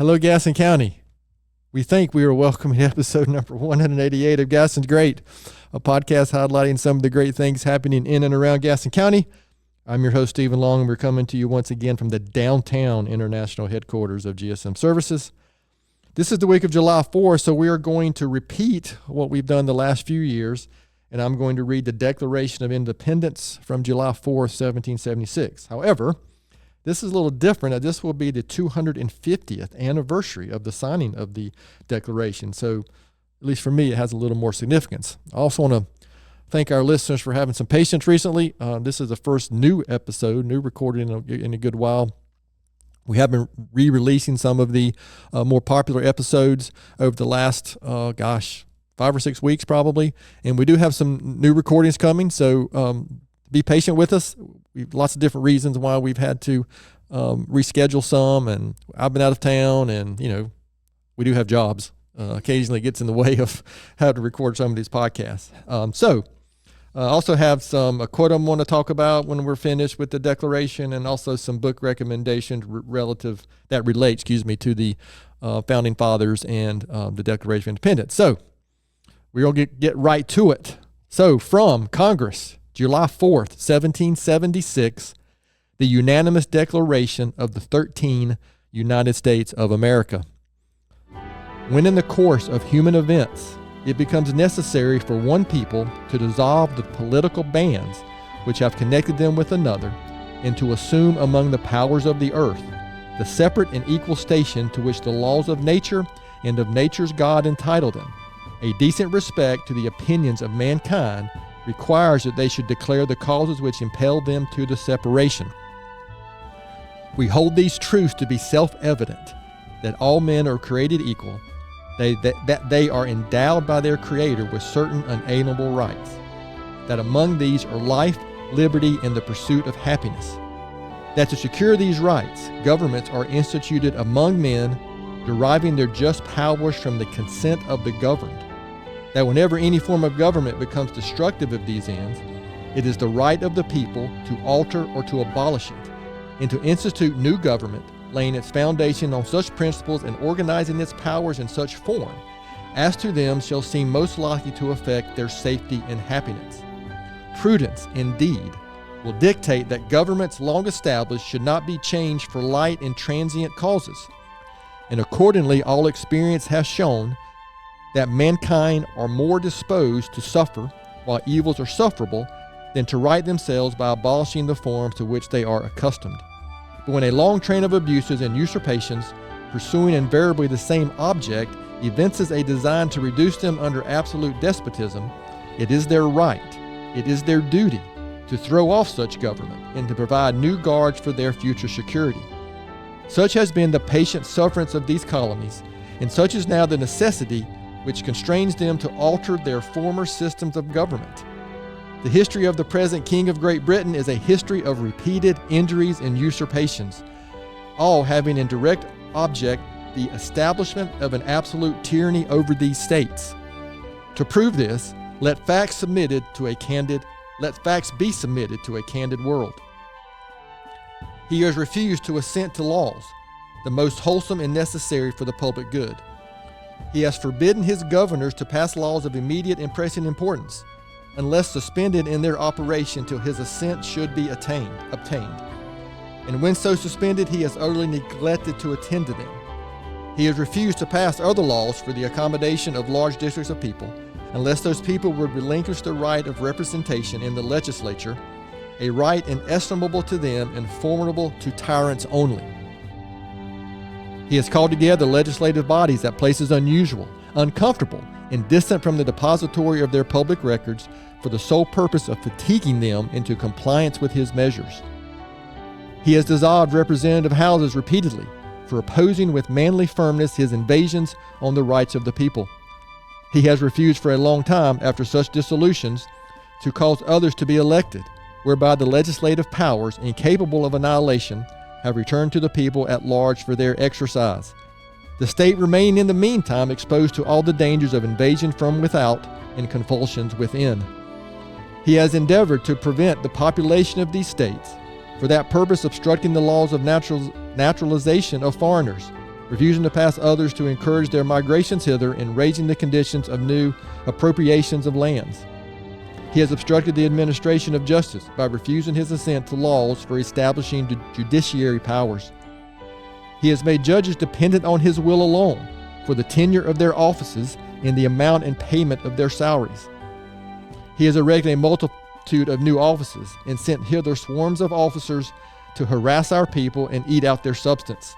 Hello, Gaston County. We think we are welcoming episode number 188 of Gaston's Great, a podcast highlighting some of the great things happening in and around Gaston County. I'm your host, Stephen Long, and we're coming to you once again from the downtown international headquarters of GSM Services. This is the week of July 4th, so we are going to repeat what we've done the last few years, and I'm going to read the Declaration of Independence from July 4th, 1776. However, this is a little different. This will be the 250th anniversary of the signing of the Declaration. So, at least for me, it has a little more significance. I also want to thank our listeners for having some patience recently. This is the first new episode, new recording in a good while. We have been re-releasing some of the more popular episodes over the last, 5 or 6 weeks probably. And we do have some new recordings coming, so be patient with us. We've lots of different reasons why we've had to reschedule some, and I've been out of town, and we do have jobs. Occasionally it gets in the way of how to record some of these podcasts. I also have a quote I'm going to talk about when we're finished with the Declaration, and also some book recommendations that relate to the Founding Fathers and the Declaration of Independence. So we're going to get right to it. So from Congress, July 4th, 1776, the unanimous Declaration of the 13 United States of America. When in the course of human events, it becomes necessary for one people to dissolve the political bands which have connected them with another, and to assume among the powers of the earth the separate and equal station to which the laws of nature and of nature's God entitle them, a decent respect to the opinions of mankind requires that they should declare the causes which impel them to the separation. We hold these truths to be self-evident, that all men are created equal, that they are endowed by their Creator with certain unalienable rights, that among these are life, liberty, and the pursuit of happiness, that to secure these rights, governments are instituted among men, deriving their just powers from the consent of the governed, that whenever any form of government becomes destructive of these ends, it is the right of the people to alter or to abolish it, and to institute new government, laying its foundation on such principles and organizing its powers in such form as to them shall seem most likely to affect their safety and happiness. Prudence, indeed, will dictate that governments long established should not be changed for light and transient causes, and accordingly all experience has shown that mankind are more disposed to suffer while evils are sufferable than to right themselves by abolishing the forms to which they are accustomed. But when a long train of abuses and usurpations, pursuing invariably the same object, evinces a design to reduce them under absolute despotism, it is their right, it is their duty, to throw off such government and to provide new guards for their future security. Such has been the patient sufferance of these colonies, and such is now the necessity which constrains them to alter their former systems of government. The history of the present King of Great Britain is a history of repeated injuries and usurpations, all having in direct object the establishment of an absolute tyranny over these states. To prove this, let facts be submitted to a candid world. He has refused to assent to laws, the most wholesome and necessary for the public good. He has forbidden his governors to pass laws of immediate and pressing importance, unless suspended in their operation till his assent should be obtained. And when so suspended, he has utterly neglected to attend to them. He has refused to pass other laws for the accommodation of large districts of people, unless those people would relinquish the right of representation in the legislature, a right inestimable to them and formidable to tyrants only. He has called together legislative bodies at places unusual, uncomfortable, and distant from the depository of their public records for the sole purpose of fatiguing them into compliance with his measures. He has dissolved representative houses repeatedly for opposing with manly firmness his invasions on the rights of the people. He has refused for a long time, after such dissolutions, to cause others to be elected, whereby the legislative powers, incapable of annihilation, have returned to the people at large for their exercise. The state remaining in the meantime exposed to all the dangers of invasion from without and convulsions within. He has endeavored to prevent the population of these states, for that purpose obstructing the laws of naturalization of foreigners, refusing to pass others to encourage their migrations hither and raising the conditions of new appropriations of lands. He has obstructed the administration of justice by refusing his assent to laws for establishing judiciary powers. He has made judges dependent on his will alone for the tenure of their offices and the amount and payment of their salaries. He has erected a multitude of new offices and sent hither swarms of officers to harass our people and eat out their substance.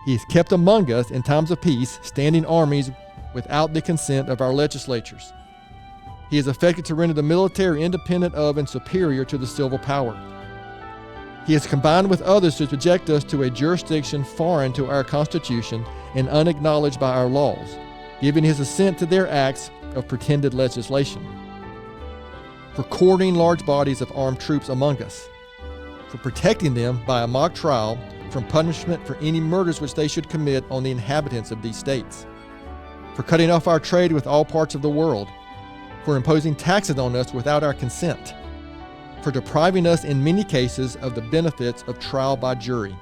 He has kept among us in times of peace standing armies without the consent of our legislatures. He has affected to render the military independent of and superior to the civil power. He has combined with others to subject us to a jurisdiction foreign to our Constitution and unacknowledged by our laws, giving his assent to their acts of pretended legislation. For quartering large bodies of armed troops among us. For protecting them by a mock trial from punishment for any murders which they should commit on the inhabitants of these states. For cutting off our trade with all parts of the world. For imposing taxes on us without our consent, for depriving us in many cases of the benefits of trial by jury,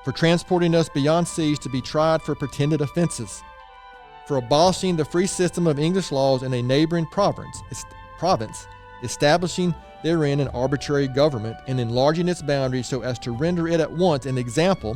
for transporting us beyond seas to be tried for pretended offenses, for abolishing the free system of English laws in a neighboring province, establishing therein an arbitrary government and enlarging its boundaries so as to render it at once an example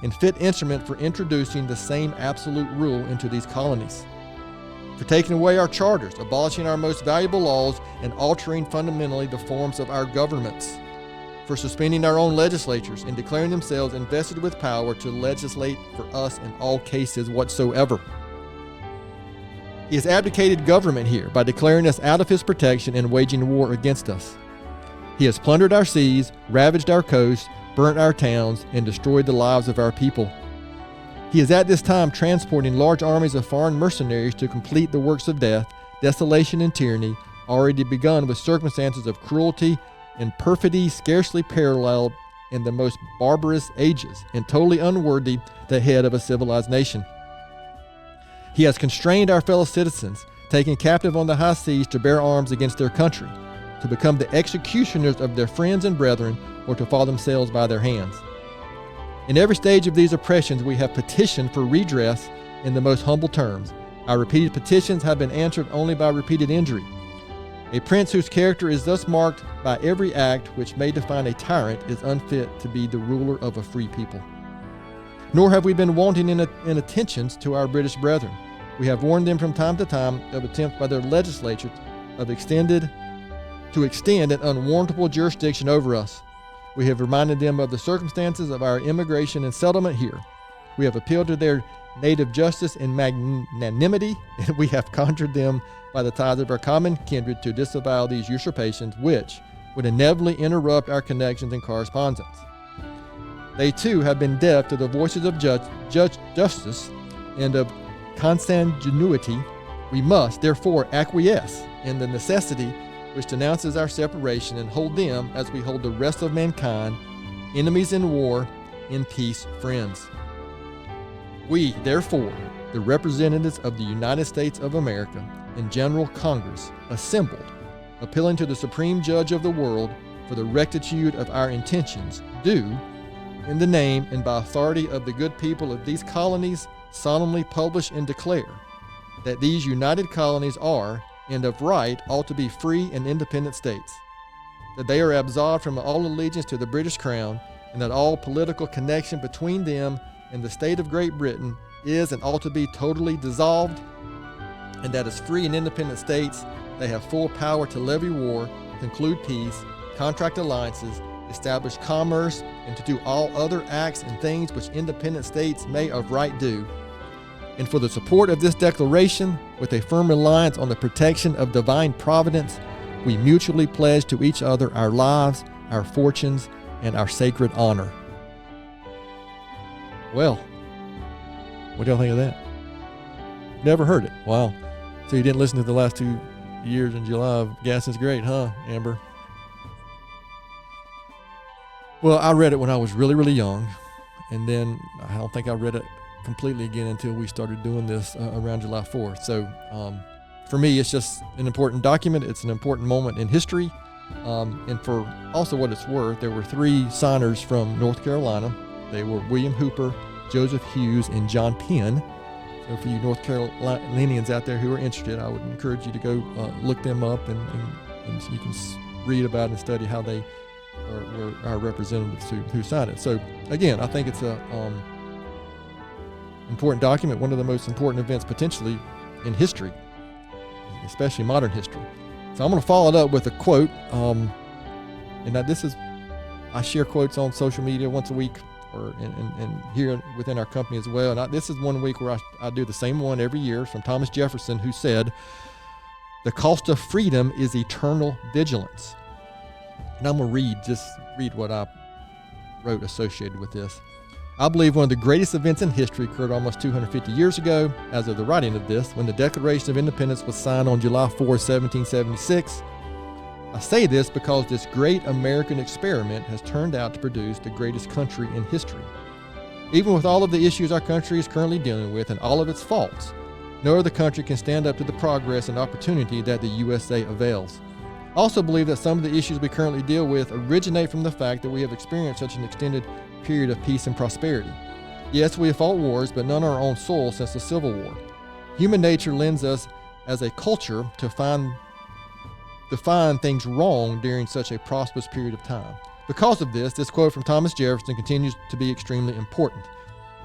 and fit instrument for introducing the same absolute rule into these colonies. For taking away our charters, abolishing our most valuable laws, and altering fundamentally the forms of our governments. For suspending our own legislatures and declaring themselves invested with power to legislate for us in all cases whatsoever. He has abdicated government here by declaring us out of his protection and waging war against us. He has plundered our seas, ravaged our coasts, burnt our towns, and destroyed the lives of our people. He is at this time transporting large armies of foreign mercenaries to complete the works of death, desolation, and tyranny, already begun with circumstances of cruelty and perfidy scarcely paralleled in the most barbarous ages, and totally unworthy the head of a civilized nation. He has constrained our fellow citizens, taken captive on the high seas to bear arms against their country, to become the executioners of their friends and brethren, or to fall themselves by their hands. In every stage of these oppressions, we have petitioned for redress in the most humble terms. Our repeated petitions have been answered only by repeated injury. A prince whose character is thus marked by every act which may define a tyrant is unfit to be the ruler of a free people. Nor have we been wanting in attentions to our British brethren. We have warned them from time to time of attempts by their legislatures to extend an unwarrantable jurisdiction over us. We have reminded them of the circumstances of our immigration and settlement here. We have appealed to their native justice and magnanimity, and we have conjured them by the ties of our common kindred to disavow these usurpations which would inevitably interrupt our connections and correspondence. They too have been deaf to the voices of justice and of consanguinity. We must, therefore, acquiesce in the necessity which denounces our separation and hold them as we hold the rest of mankind, enemies in war, in peace, friends. We, therefore, the representatives of the United States of America in General Congress, assembled, appealing to the Supreme Judge of the world for the rectitude of our intentions, do, in the name and by authority of the good people of these colonies, solemnly publish and declare that these united colonies are, and of right ought to be free and independent states, that they are absolved from all allegiance to the British Crown, and that all political connection between them and the state of Great Britain is and ought to be totally dissolved, and that as free and independent states they have full power to levy war, conclude peace, contract alliances, establish commerce, and to do all other acts and things which independent states may of right do. And for the support of this declaration, with a firm reliance on the protection of divine providence, we mutually pledge to each other our lives, our fortunes, and our sacred honor. Well, what do y'all think of that? Never heard it. Wow. So you didn't listen to the last 2 years in July of Gaston's Great, huh, Amber? Well, I read it when I was really, really young, and then I don't think I read it completely again until we started doing this around July 4th. So for me, it's just an important document. It's an important moment in history. And for also what it's worth, there were 3 signers from North Carolina. They were William Hooper, Joseph Hughes, and John Penn. So for you North Carolinians out there who are interested, I would encourage you to go look them up, and so you can read about and study how they were our representatives who signed it. So again, I think it's a important document, one of the most important events potentially in history, especially modern history. So I'm going to follow it up with a quote, and I share quotes on social media once a week, and here within our company as well. And this is one week where I do the same one every year, from Thomas Jefferson, who said, "The cost of freedom is eternal vigilance." And I'm going to read what I wrote associated with this. "I believe one of the greatest events in history occurred almost 250 years ago, as of the writing of this, when the Declaration of Independence was signed on July 4, 1776. I say this because this great American experiment has turned out to produce the greatest country in history. Even with all of the issues our country is currently dealing with and all of its faults, no other country can stand up to the progress and opportunity that the USA avails. I also believe that some of the issues we currently deal with originate from the fact that we have experienced such an extended period of peace and prosperity. Yes, we have fought wars, but none on our own soil since the Civil War. Human nature lends us as a culture to find things wrong during such a prosperous period of time. Because of this quote from Thomas Jefferson continues to be extremely important.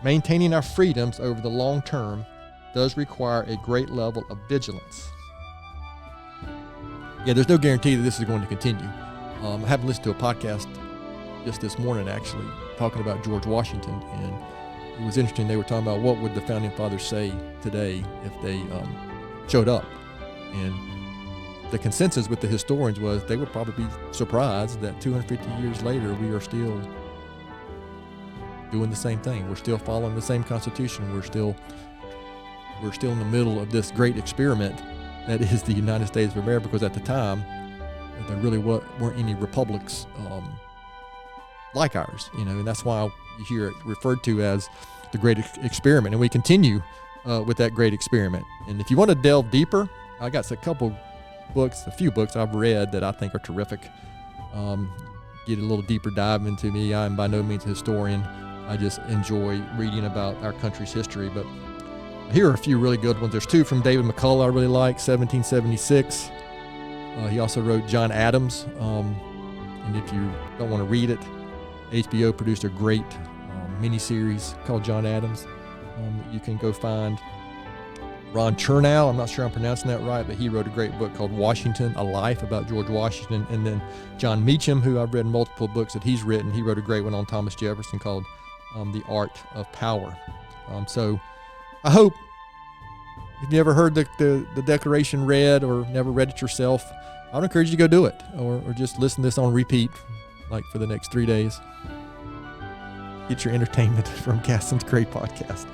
Maintaining our freedoms over the long term does require a great level of vigilance." Yeah, there's no guarantee that this is going to continue. I happened to listen to a podcast just this morning, actually, talking about George Washington, and it was interesting. They were talking about what would the Founding Fathers say today if they showed up. And the consensus with the historians was they would probably be surprised that 250 years later we are still doing the same thing. We're still following the same Constitution. We're still in the middle of this great experiment that is the United States of America, because at the time there really weren't any republics like ours, and that's why you hear it referred to as the great experiment. And we continue with that great experiment. And if you want to delve deeper, I got a few books I've read that I think are terrific. Get a little deeper dive into me. I am by no means a historian. I just enjoy reading about our country's history. But here are a few really good ones. There's two from David McCullough I really like, 1776. He also wrote John Adams. And if you don't want to read it, HBO produced a great miniseries called John Adams that you can go find. Ron Chernow, I'm not sure I'm pronouncing that right, but he wrote a great book called Washington, A Life, about George Washington. And then John Meacham, who I've read multiple books that he's written, he wrote a great one on Thomas Jefferson called The Art of Power. So I hope, if you've never heard the Declaration read or never read it yourself, I would encourage you to go do it, or just listen to this on repeat, like for the next 3 days. Get your entertainment from Gaston's great podcast.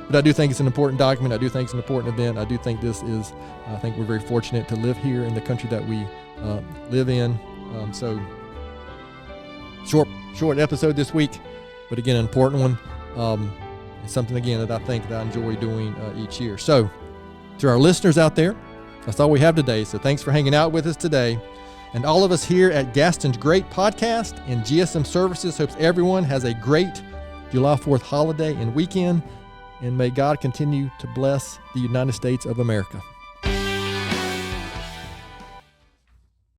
But I do think it's an important document. I do think it's an important event. I do think I think we're very fortunate to live here in the country that we live in. So short episode this week, but again, an important one. It's something, again, that I think that I enjoy doing each year. So to our listeners out there, that's all we have today. So thanks for hanging out with us today. And all of us here at Gaston's Great Podcast and GSM Services hopes everyone has a great July 4th holiday and weekend. And may God continue to bless the United States of America.